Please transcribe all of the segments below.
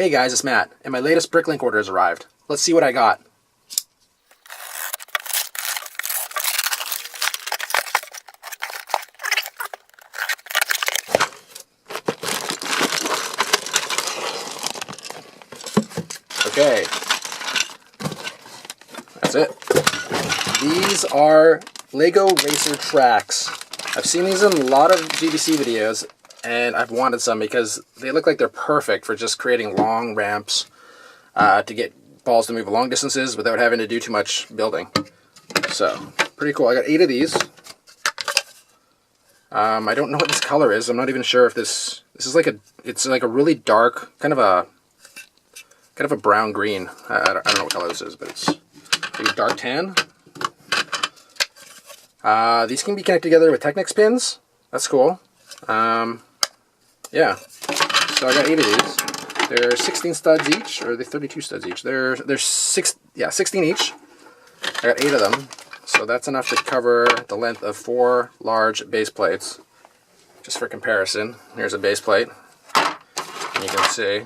Hey guys, it's Matt, and my latest Bricklink order has arrived. Let's see what I got. Okay, that's it. These are Lego Racer tracks. I've seen these in a lot of GBC videos, and I've wanted some because they look like they're perfect for just creating long ramps to get balls to move long distances without having to do too much building. So, pretty cool. I got 8 of these. I don't know what this color is. I'm not even sure if this is like it's like a really dark, kind of a brown green. I don't know what color this is, but it's like a dark tan. These can be connected together with Technics pins. That's cool. Yeah. So I got 8 of these. They're 16 studs each, or are they 32 studs each? They're 16 each. I got 8 of them. So that's enough to cover the length of 4 large base plates. Just for comparison, here's a base plate. And you can see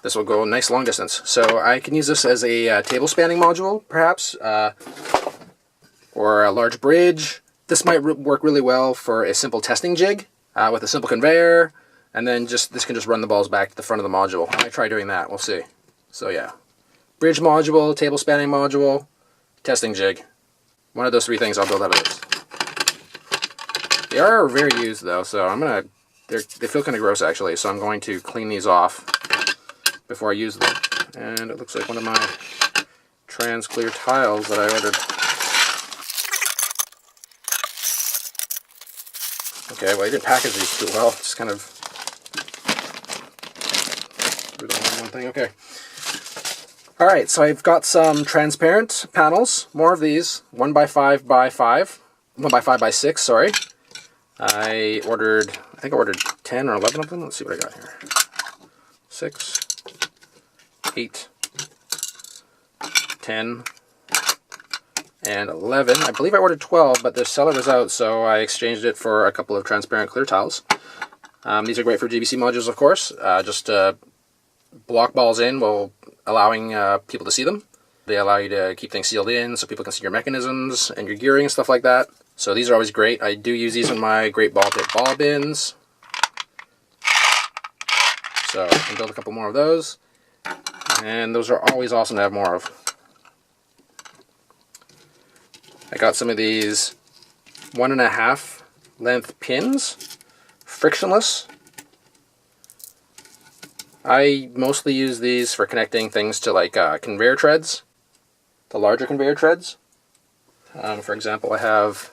this will go a nice long distance. So I can use this as a table spanning module, perhaps, or a large bridge. This might work really well for a simple testing jig with a simple conveyor, and then this can just run the balls back to the front of the module. I might try doing that, we'll see. So yeah, bridge module, table spanning module, testing jig. One of those 3 things I'll build out of this. They are very used though, so they feel kind of gross actually, so I'm going to clean these off before I use them. And it looks like one of my trans clear tiles that I ordered. Okay, well, I didn't package these too well. Just kind of threw them on one thing. Okay. Alright, so I've got some transparent panels. More of these. 1x5 by 5. 1x5 by 6, sorry. I think I ordered 10 or 11 of them. Let's see what I got here. 6, 8, 10, and 11. I believe I ordered 12, but the seller was out, so I exchanged it for a couple of transparent clear tiles. These are great for GBC modules, of course. Just block balls in while allowing people to see them. They allow you to keep things sealed in so people can see your mechanisms and your gearing and stuff like that. So these are always great. I do use these in my great ball pit ball bins. So I can build a couple more of those. And those are always awesome to have more of. I got some of these 1.5 length pins, frictionless. I mostly use these for connecting things to like conveyor treads, the larger conveyor treads. For example, I have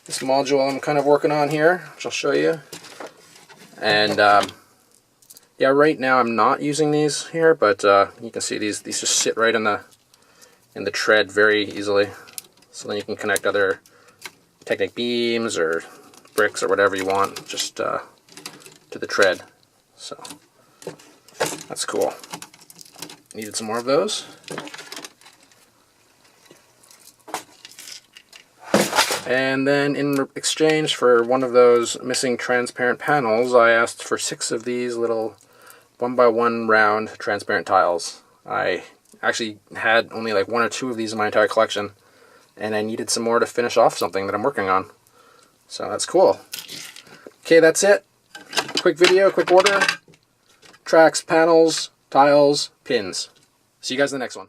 this module I'm kind of working on here, which I'll show you. And yeah, right now I'm not using these here, but you can see these just sit right in the tread very easily. So then you can connect other Technic beams or bricks or whatever you want just to the tread. So that's cool. Needed some more of those. And then in exchange for one of those missing transparent panels, I asked for 6 of these little 1x1 round transparent tiles. I actually had only like 1 or 2 of these in my entire collection, and I needed some more to finish off something that I'm working on. So that's cool. Okay, that's it. Quick video, quick order. Tracks, panels, tiles, pins. See you guys in the next one.